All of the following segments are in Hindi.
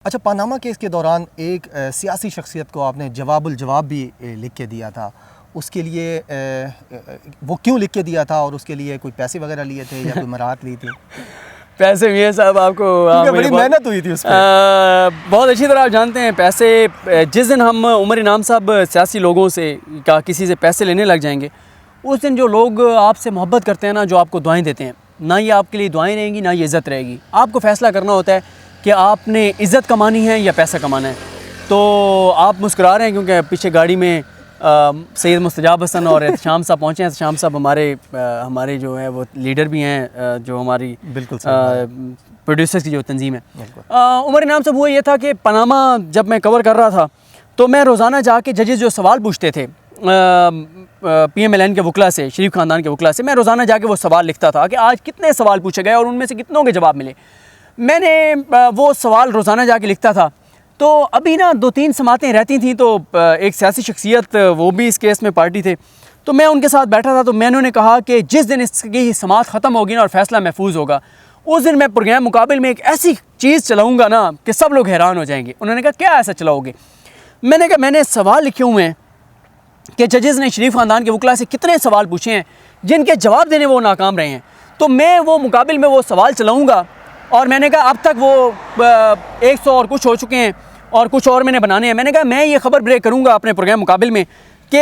अच्छा, पनामा केस के दौरान एक सियासी शख्सियत को आपने जवाबुल जवाब भी लिख के दिया था। उसके लिए वो क्यों लिख के दिया था और उसके लिए कोई पैसे वगैरह लिए थे या कोई मराहत ली थी? पैसे मियां साहब आपको बड़ी मेहनत हुई थी उस पर। बहुत अच्छी तरह आप जानते हैं। पैसे जिस दिन हम उमर इनाम साहब सियासी लोगों से का किसी से पैसे लेने लग जाएंगे, उस दिन जो लोग आपसे मोहब्बत करते हैं ना, जो आपको दुआएं देते हैं, ना ये आपके लिए दुआएं रहेंगी ना ये इज़्ज़त रहेगी। आपको फ़ैसला करना होता है कि आपने इज़्ज़त कमानी है या पैसा कमाना है। तो आप मुस्कुरा रहे हैं क्योंकि पीछे गाड़ी में सैयद मुस्तजाब हसन और एहतशाम साहब पहुँचे हैं। एहतशाम साहब हमारे जो है वो लीडर भी हैं, जो हमारी बिल्कुल प्रोड्यूसर्स की जो तंजीम है। उमर इनाम साहब, हुआ ये था कि पनामा जब मैं कवर कर रहा था तो मैं रोज़ाना जाके जजेस जो सवाल पूछते थे PMLN के वकला से, शरीफ ख़ानदान के वकला से, मैं रोज़ाना जाके वो सवाल लिखता था कि आज कितने सवाल पूछे गए और उनमें से कितनों के जवाब मिले। मैंने वो सवाल रोज़ाना जाके लिखता था। तो अभी ना 2-3 समातें रहती थी, तो एक सियासी शख्सियत, वो भी इस केस में पार्टी थे, तो मैं उनके साथ बैठा था। तो मैंने उन्हें कहा कि जिस दिन इसकी समात ख़त्म होगी ना और फैसला महफूज होगा, उस दिन मैं प्रोग्राम मुकाबिल में एक ऐसी चीज़ चलाऊँगा ना कि सब लोग हैरान हो जाएंगे। उन्होंने कहा क्या ऐसा चलाओगे? मैंने कहा मैंने सवाल लिखे हुए हैं कि जजेस ने शरीफ ख़ानदान के वकला से कितने सवाल पूछे हैं जिनके जवाब देने वो नाकाम रहे हैं, तो मैं वो मुकाबिल में वो सवाल चलाऊँगा। और मैंने कहा अब तक वो 100 और कुछ हो चुके हैं और कुछ और मैंने बनाने हैं। मैंने कहा मैं ये ख़बर ब्रेक करूँगा अपने प्रोग्राम मुकाबिल में कि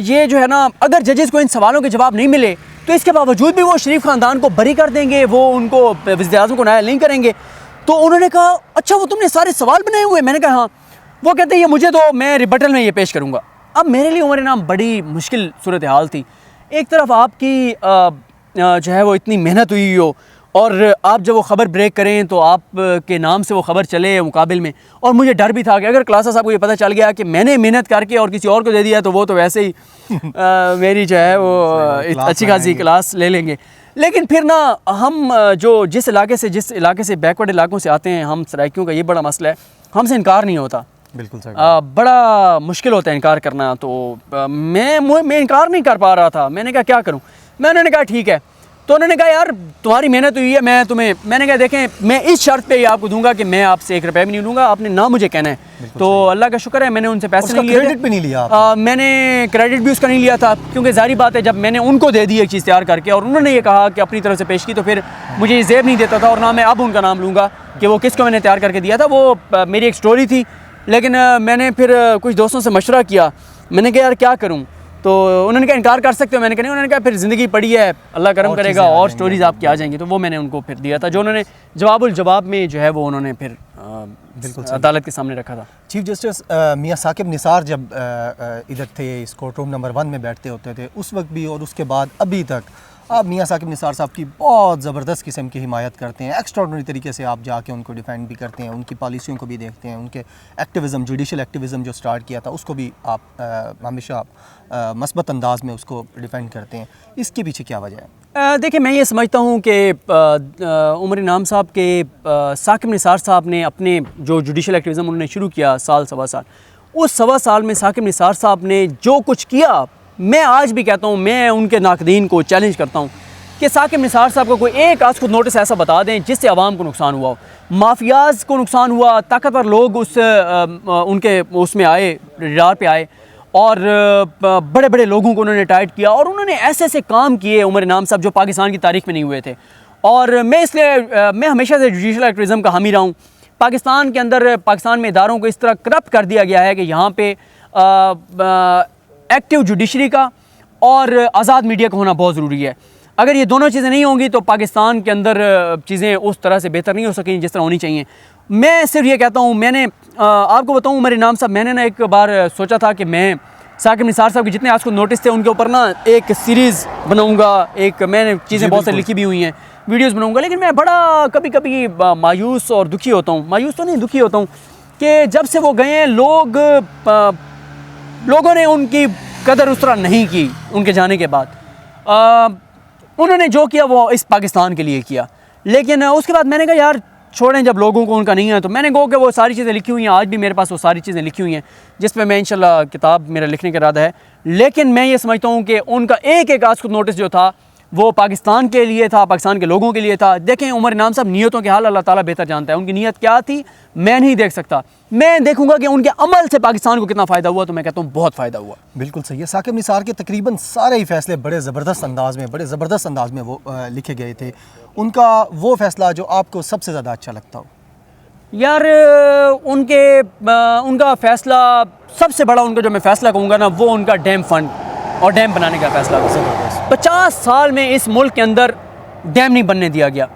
ये जो है ना, अगर जजेस को इन सवालों के जवाब नहीं मिले तो इसके बावजूद भी वो शरीफ ख़ानदान को बरी कर देंगे, वो उनको वज़ीर-ए-आज़म को नायल नहीं करेंगे। तो उन्होंने कहा अच्छा, वो तुमने सारे सवाल बनाए हुए? मैंने कहा हाँ। वो कहते हैं ये मुझे दो, मैं रिबटल में ये पेश करूँगा। अब मेरे लिए उमर इनाम बड़ी मुश्किल सूरत हाल थी। एक तरफ आपकी जो है वो इतनी मेहनत हुई हो और आप जब वो ख़बर ब्रेक करें तो आप के नाम से वो ख़बर चले मुकाबिल में, और मुझे डर भी था कि अगर क्लासा साहब को ये पता चल गया कि मैंने मेहनत करके और किसी और को दे दिया तो वो तो वैसे ही मेरी जो है वो अच्छी खासी क्लास ले लेंगे। लेकिन फिर ना हम जिस इलाके से बैकवर्ड इलाकों से आते हैं, हम सराइकियों का ये बड़ा मसला है, हमसे इनकार नहीं होता। बिल्कुल सही। बड़ा मुश्किल होता है इनकार करना। तो मैं इनकार नहीं कर पा रहा था। मैंने कहा क्या करूं? उन्होंने कहा ठीक है। तो उन्होंने कहा यार तुम्हारी मेहनत हुई है, मैंने कहा देखें मैं इस शर्त पे ही आपको दूंगा कि मैं आपसे 1 रुपया भी नहीं लूँगा, आपने ना मुझे कहना है। तो अल्लाह का शुक्र है मैंने उनसे पैसे नहीं लिए, क्रेडिट भी नहीं लिया। मैंने क्रेडिट भी उसका नहीं लिया था, क्योंकि जारी बात है जब मैंने उनको दे दी एक चीज़ तैयार करके और उन्होंने ये कहा कि अपनी तरफ से पेश की, तो फिर मुझे ये ज़ेब नहीं देता था और ना मैं अब उनका नाम लूँगा कि वो किसको मैंने तैयार करके दिया था। वो मेरी एक स्टोरी थी। लेकिन मैंने फिर कुछ दोस्तों से मशवरा किया, मैंने कहा यार क्या करूं? तो उन्होंने कहा इनकार कर सकते हो। मैंने कहा नहीं। उन्होंने कहा फिर ज़िंदगी पड़ी है, अल्लाह करम करेगा और स्टोरीज़ आपकी आ जाएंगी। तो वो मैंने उनको फिर दिया था, जो उन्होंने जवाबुल जवाब में जो है वो उन्होंने फिर बिल्कुल अदालत के सामने रखा था। चीफ जस्टिस मियां साकिब निसार जब इधर थे, इस कोर्ट रूम नंबर 1 में बैठते होते थे, उस वक्त भी और उसके बाद अभी तक आप मियां साकिब निसार साहब की बहुत ज़बरदस्त किस्म की हिमायत करते हैं। एक्स्ट्राऑर्डिनरी तरीके से आप जाके उनको डिफेंड भी करते हैं, उनकी पॉलिसियों को भी देखते हैं, उनके एक्टिविज़म, जुडिशल एक्टिविज़म जो स्टार्ट किया था उसको भी आप हमेशा मस्बत अंदाज में उसको डिफेंड करते हैं। इसके पीछे क्या वजह है? देखिए मैं ये समझता हूँ कि उमर इनाम साहब के साकिब निसार साहब ने अपने जो जुडिशल एक्टिविज़म उन्होंने शुरू किया सवा साल, उस सवा साल में साकिब निसार साहब ने जो कुछ किया, मैं आज भी कहता हूँ, मैं उनके नाकदीन को चैलेंज करता हूँ कि साकिब निसार साहब को कोई एक आज खुद नोटिस ऐसा बता दें जिससे आवाम को नुकसान हुआ हो, माफियाज़ को नुकसान हुआ, ताकतवर लोग उनके उसमें आए, रडार पे आए और बड़े बड़े लोगों को उन्होंने टाइट किया और उन्होंने ऐसे ऐसे काम किए उमर इनाम साहब जो पाकिस्तान की तारीख में नहीं हुए थे। और मैं हमेशा से जुडिशल एक्टिविज़म का हामी रहा हूँ। पाकिस्तान के अंदर, पाकिस्तान में इदारों को इस तरह करप्ट कर दिया गया है कि यहाँ पे एक्टिव जुडिशरी का और आज़ाद मीडिया का होना बहुत ज़रूरी है। अगर ये दोनों चीज़ें नहीं होंगी तो पाकिस्तान के अंदर चीज़ें उस तरह से बेहतर नहीं हो सकेंगी जिस तरह होनी चाहिए। मैं सिर्फ ये कहता हूँ, मैंने आपको बताऊँ उमर इनाम साहब, मैंने ना एक बार सोचा था कि मैं साकिब निसार साहब के जितने आज को नोटिस थे उनके ऊपर ना एक सीरीज़ बनाऊँगा। मैंने चीज़ें बहुत सारी लिखी भी हुई हैं, वीडियोज़ बनाऊँगा। लेकिन मैं बड़ा कभी कभी मायूस और दुखी होता हूँ, मायूस तो नहीं दुखी होता हूँ कि जब से वो गए हैं लोगों ने उनकी कदर उस तरह नहीं की। उनके जाने के बाद उन्होंने जो किया वो इस पाकिस्तान के लिए किया। लेकिन उसके बाद मैंने कहा यार छोड़ें, जब लोगों को उनका नहीं है तो मैंने कहा कि वो सारी चीज़ें लिखी हुई हैं, आज भी मेरे पास वो सारी चीज़ें लिखी हुई हैं जिस पे मैं इंशाल्लाह किताब मेरा लिखने का इरादा है। लेकिन मैं ये समझता हूँ कि उनका एक आज खुद नोटिस जो था वो पाकिस्तान के लिए था, पाकिस्तान के लोगों के लिए था। देखें उमर इनाम साहब नियतों के हाल अल्लाह ताला बेहतर जानता है, उनकी नियत क्या थी मैं नहीं देख सकता, मैं देखूंगा कि उनके अमल से पाकिस्तान को कितना फ़ायदा हुआ, तो मैं कहता हूँ बहुत फ़ायदा हुआ। बिल्कुल सही है। साकिब निसार के तकरीबन सारे ही फैसले बड़े ज़बरदस्त अंदाज में वो लिखे गए थे। उनका वो फ़ैसला जो आपको सबसे ज़्यादा अच्छा लगता हो? यार उनका फ़ैसला सबसे बड़ा, उनका जो मैं फ़ैसला कहूँगा ना, वो उनका डैम फंड और डैम बनाने का फ़ैसला था। 50 साल में इस मुल्क के अंदर डैम नहीं बनने दिया गया।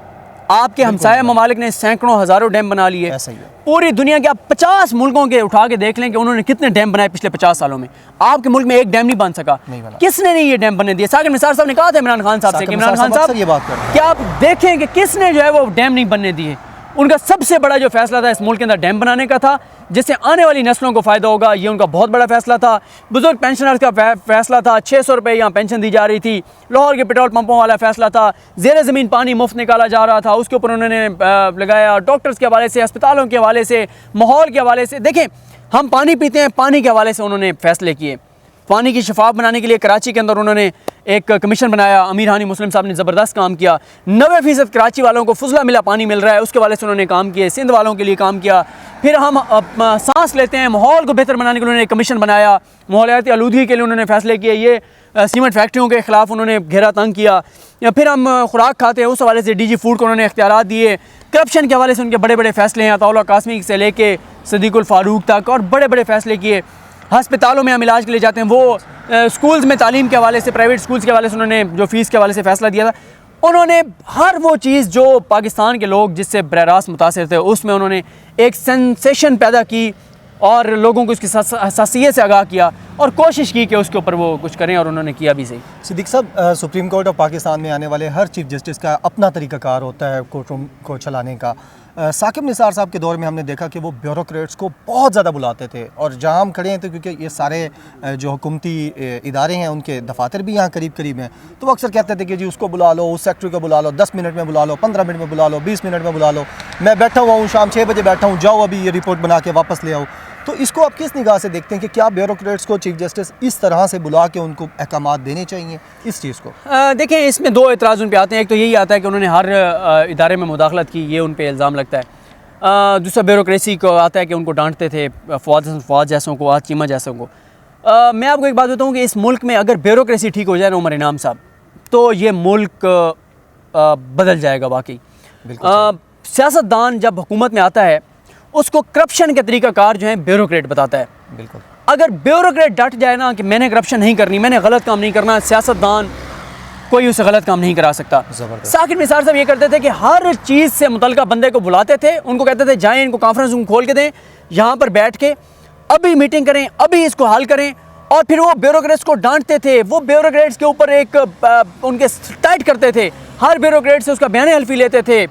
आपके हमसाया ममालिक ने सैकड़ों हज़ारों डैम बना लिए। ऐसा ही है। पूरी दुनिया के आप 50 मुल्कों के उठा के देख लें कि उन्होंने कितने डैम बनाए पिछले 50 सालों में। आपके मुल्क में एक डैम नहीं बन सका। किसने नहीं ये डैम बनने दिए? साकिब निसार साहब ने कहा था इमरान खान साहब से कि इमरान खान साहब ये बात करते हैं कि आप देखें कि किसने जो है वो डैम नहीं बनने दिए। उनका सबसे बड़ा जो फैसला था इस मुल्क के अंदर डैम बनाने का था, जिससे आने वाली नस्लों को फ़ायदा होगा। ये उनका बहुत बड़ा फैसला था। बुजुर्ग पेंशनर्स का फैसला था, 600 रुपये यहाँ पेंशन दी जा रही थी। लाहौर के पेट्रोल पंपों वाला फैसला था, ज़ेर ज़मीन पानी मुफ्त निकाला जा रहा था, उसके ऊपर उन्होंने लगाया। डॉक्टर्स के हवाले से, अस्पतालों के हवाले से, माहौल के हवाले से। देखें हम पानी पीते हैं, पानी के हवाले से उन्होंने फैसले किए। पानी की शफाफ बनाने के लिए कराची के अंदर उन्होंने एक कमीशन बनाया। अमीर हानी मुस्लिम साहब ने ज़बरदस्त काम किया। 90% कराची वालों को फुजला मिला पानी मिल रहा है, उसके वाले से उन्होंने काम किए। सिंध वालों के लिए काम किया। फिर हम सांस लेते हैं, माहौल को बेहतर बनाने के लिए उन्होंने एक कमीशन बनाया। माहौलियाती आलूदगी के लिए उन्होंने फैसले किए। ये सीमेंट फैक्ट्रियों के ख़िलाफ़ उन्होंने घेरा तंग किया। या फिर हम खुराक खाते हैं, उस हवाले से DG फूड को उन्होंने इख्तियारात दिए। करप्शन के हवाले से उनके बड़े बड़े फैसले हैं, अताउल्लाह कासमी से लेके सदीकुल फ़ारूक तक, और बड़े बड़े फैसले किए। हस्पतालों में हम इलाज के लिए जाते हैं, वो स्कूल्स में तालीम के हवाले से, प्राइवेट स्कूल्स के हवाले से उन्होंने जो फ़ीस के हवाले से फ़ैसला दिया था। उन्होंने हर वो चीज़ जो पाकिस्तान के लोग जिससे बरह रास्त मुतासिर थे, उसमें उन्होंने एक सेंसेशन पैदा की और लोगों को उसकी हसासियत से आगाह किया और कोशिश की कि उसके ऊपर वो कुछ करें, और उन्होंने किया भी सही। सिद्दीक साहब, सुप्रीम कोर्ट ऑफ पाकिस्तान में आने वाले हर चीफ जस्टिस का अपना तरीक़ाकार होता है कोर्ट रूम को चलाने का। साकिब निसार साहब के दौर में हमने देखा कि वो ब्यूरोक्रेट्स को बहुत ज़्यादा बुलाते थे, और जहाँ हम खड़े हैं तो क्योंकि ये सारे जो हुकूमती इदारे हैं उनके दफातर भी यहाँ करीब करीब हैं, तो वो अक्सर कहते थे कि जी उसको बुला लो, उस सेक्रेटरी को बुला लो, 10 मिनट में बुला लो, 15 मिनट में बुला लो, 20 मिनट में बुला लो, मैं बैठा हुआ हूँ, शाम 6 बजे बैठा हूँ, जाओ अभी ये रिपोर्ट बना के वापस ले आओ। तो इसको आप किस निगाह से देखते हैं कि क्या ब्यूरोक्रेट्स को चीफ जस्टिस इस तरह से बुला के उनको अहकामात देने चाहिए इस चीज़ को? देखें इसमें दो एतराज़ उन पे आते हैं। एक तो यही आता है कि उन्होंने हर इदारे में मुदाखलत की, ये उन पे इल्ज़ाम लगता है। दूसरा ब्यूरोक्रेसी को आता है कि उनको डांटते थे, फवाद जैसों को, चीमा जैसों को। मैं आपको एक बात बताऊँ कि इस मुल्क में अगर ब्यूरोक्रेसी ठीक हो जाए ना उमर इनाम साहब, तो ये मुल्क बदल जाएगा वाकई। सियासतदान जब हुकूमत में आता है उसको करप्शन के तरीक़ाकार जो है ब्यूरोक्रेट बताता है। बिल्कुल। अगर ब्यूरोक्रेट डट जाए ना कि मैंने करप्शन नहीं करनी, मैंने गलत काम नहीं करना, सियासतदान कोई उससे गलत काम नहीं करा सकता। साकिब निसार साहब ये करते थे कि हर चीज़ से मुतल्लिका बंदे को बुलाते थे, उनको कहते थे जाएं, इनको कॉन्फ्रेंस रूम खोल के दें, यहाँ पर बैठ के अभी मीटिंग करें, अभी इसको हल करें, और फिर वो ब्यूरोक्रेट्स को डांटते थे। वो ब्यूरोक्रेट्स के ऊपर एक उनके टाइट करते थे, हर ब्यूरोक्रेट से उसका बयान हल्फी लेते थे।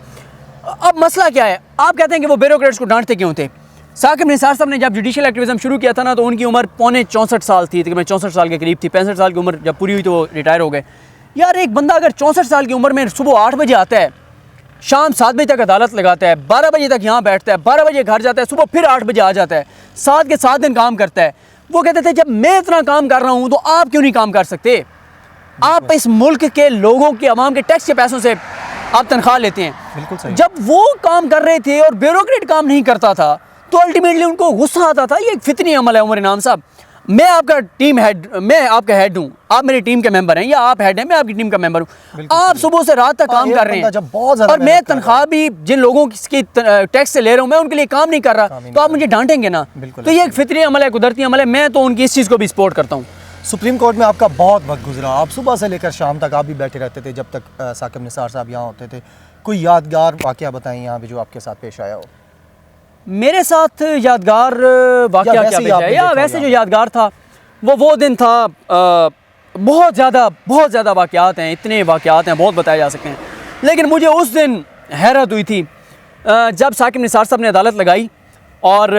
अब मसला क्या है? आप कहते हैं कि वो ब्यूरोक्रेट्स को डांटते क्यों थे? साकिब निसार साहब ने जब जुडिशल एक्टिविज़म शुरू किया था ना, तो उनकी उम्र पौने 64 साल थी, तकरीबन 64 साल के करीब थी। 65 साल की उम्र जब पूरी हुई तो वो रिटायर हो गए। यार एक बंदा अगर 64 साल की उम्र में सुबह 8 बजे आता है, शाम 7 बजे तक अदालत लगाता है, 12 बजे तक यहाँ बैठता है, 12 बजे घर जाता है, सुबह फिर 8 बजे आ जाता है, 7 के 7 दिन काम करता है। वो कहते थे जब मैं इतना काम कर रहा हूँ तो आप क्यों नहीं काम कर सकते? आप इस मुल्क के लोगों के, अवाम के टैक्स के पैसों से आप तनख्वाह लेते हैं। बिल्कुल सही। जब वो काम कर रहे थे और ब्यूरोक्रेट काम नहीं करता था तो अल्टीमेटली उनको गुस्सा आता था। ये एक फितरी अमल है उमर इनाम साहब। मैं आपका टीम हेड, मैं आपका हेड हूँ, आप मेरी टीम के मेंबर हैं, या आप हेड हैं, मैं आपकी टीम का मेंबर हूँ। आप सुबह से रात तक काम कर रहे हैं और मैं तनख्वाह भी जिन लोगों की टैक्स से ले रहा हूँ, मैं उनके लिए काम नहीं कर रहा, तो आप मुझे डांटेंगे ना? तो ये एक फितरी अमल है, कुदरती अमल है। मैं तो उनकी इस चीज़ को भी सपोर्ट करता हूँ। सुप्रीम कोर्ट में आपका बहुत वक्त गुजरा, आप सुबह से लेकर शाम तक आप भी बैठे रहते थे जब तक साकिब निसार साहब यहाँ होते थे। कोई यादगार वाक़या बताएं यहाँ पे जो आपके साथ पेश आया हो? मेरे साथ यादगार वाक़या क्या पेश आया? या वैसे जो यादगार था वो दिन था, बहुत ज़्यादा वाक़यात हैं, इतने वाक़यात हैं, बहुत बताए जा सकते हैं। लेकिन मुझे उस दिन हैरत हुई थी जब साकिब निसार साहब ने अदालत लगाई और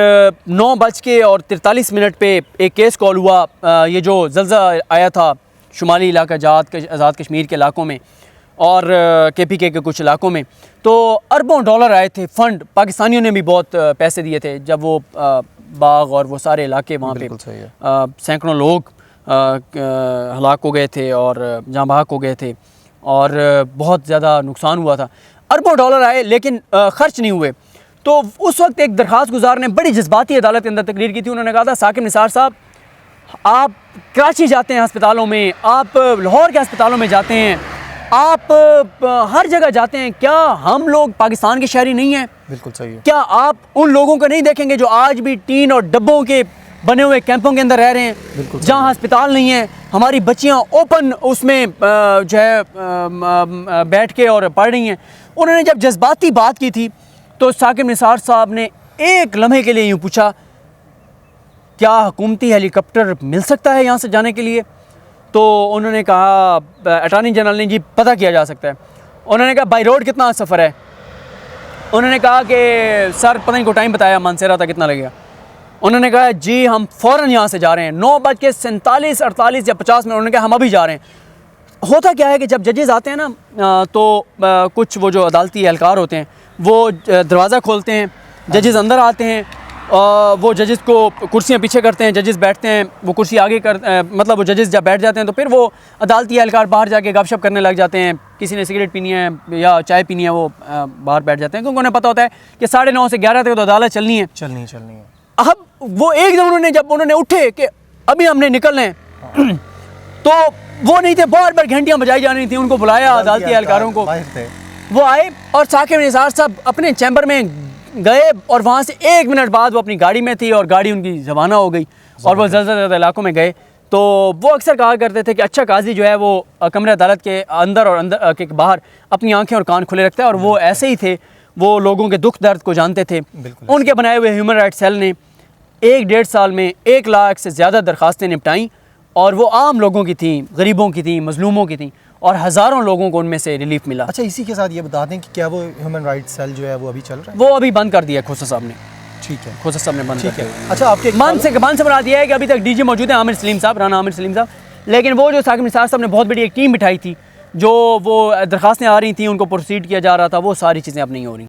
9:43 पे एक केस कॉल हुआ। ये जो ज़ल्ज़ला आया था शुमाली इलाका आज़ाद कश्मीर के इलाकों में और KPK के कुछ इलाकों में, तो अरबों डॉलर आए थे फंड। पाकिस्तानियों ने भी बहुत पैसे दिए थे जब वो बाग और वो सारे इलाके वहाँ पे सैकड़ों लोग हलाक हो गए थे और जहाँ बहक हो गए थे, और बहुत ज़्यादा नुकसान हुआ था। अरबों डॉलर आए लेकिन ख़र्च नहीं हुए। तो उस वक्त एक दरख्वास्त गुजार ने बड़ी जज्बाती अदालत के अंदर तकरीर की थी। उन्होंने कहा था साकिब निसार साहब, आप कराची जाते हैं अस्पतालों में, आप लाहौर के अस्पतालों में जाते हैं, आप हर जगह जाते हैं, क्या हम लोग पाकिस्तान के शहरी नहीं हैं? बिल्कुल सही है। क्या आप उन लोगों को नहीं देखेंगे जो आज भी टीन और डब्बों के बने हुए कैंपों के अंदर रह रहे हैं, जहाँ अस्पताल नहीं है, हमारी बच्चियाँ ओपन उसमें जो है बैठ के और पढ़ रही हैं। उन्होंने जब जज्बाती बात की थी तो साकिब निसार साहब ने एक लम्हे के लिए यूँ पूछा, क्या हुकूमती हेलीकॉप्टर मिल सकता है यहाँ से जाने के लिए? तो उन्होंने कहा, अटॉर्नी जनरल ने, जी पता किया जा सकता है। उन्होंने कहा बाई रोड कितना सफ़र है? उन्होंने कहा कि सर पता नहीं को टाइम बताया मानसेरा तक कितना लगेगा। उन्होंने कहा जी हम फ़ौरन यहाँ से जा रहे हैं, 9:47, 48 या 50 मिनट। उन्होंने कहा हम अभी जा रहे हैं। होता क्या है कि जब जजेज़ आते हैं ना तो कुछ वो जो अदालती एहलकार होते हैं वो दरवाज़ा खोलते हैं, जजेज़ अंदर आते हैं, वो जजेस को कुर्सियाँ पीछे करते हैं, जजेस बैठते हैं, वो कुर्सी आगे मतलब वो जजेस जब बैठ जाते हैं तो फिर वो अदालती एहलकार बाहर जाके गपशप करने लग जाते हैं। किसी ने सिगरेट पीनी है या चाय पीनी है, वो बाहर बैठ जाते हैं, क्योंकि उन्हें पता होता है कि 9:30 से 11 तक तो अदालत चलनी है। अब वो एकदम जब उन्होंने उठे कि अभी हमने निकलना है तो वो नहीं थे, बार बार घंटियाँ बजाई जा रही थी। उनको बुलाया अदालती एहलकारों को, वो आए और साकिब निसार साहब अपने चैम्बर में गए और वहाँ से 1 मिनट बाद वो अपनी गाड़ी में थी और गाड़ी उनकी रवाना हो गई और वो ज़्यादा इलाकों में गए। तो वो अक्सर कहा करते थे कि अच्छा काजी जो है वो कमरे अदालत के अंदर और अंदर के बाहर अपनी आंखें और कान खुले रखता है, और वो ऐसे ही थे, वो लोगों के दुख दर्द को जानते थे। उनके बनाए हुए ह्यूमन राइट्स सेल ने 1-1.5 साल में 1 लाख से ज़्यादा दरख्वास्तें निपटाईं, और वो आम लोगों की थी, गरीबों की थी, मजलूमों की थी, और हज़ारों लोगों को उनमें से रिलीफ मिला। अच्छा, इसी के साथ ये बता दें कि क्या वो ह्यूमन राइट्स सेल जो है वो अभी चल रहा है? वो अभी बंद कर दिया है खोसा साहब ने। ठीक है, खोसा साहब ने बंद कर दिया है। अच्छा, आपके मान से बना दिया है कि अभी तक डीजी मौजूद है, आमिर सलीम साहब, राना आमिर सलीम साहब, लेकिन वो जो साकिब निसार साहब ने बहुत बड़ी एक टीम बिठाई थी, जो वो दरख्वास्तें आ रही थी, उनको प्रोसीड किया जा रहा था, वो सारी चीज़ें अब नहीं हो रही।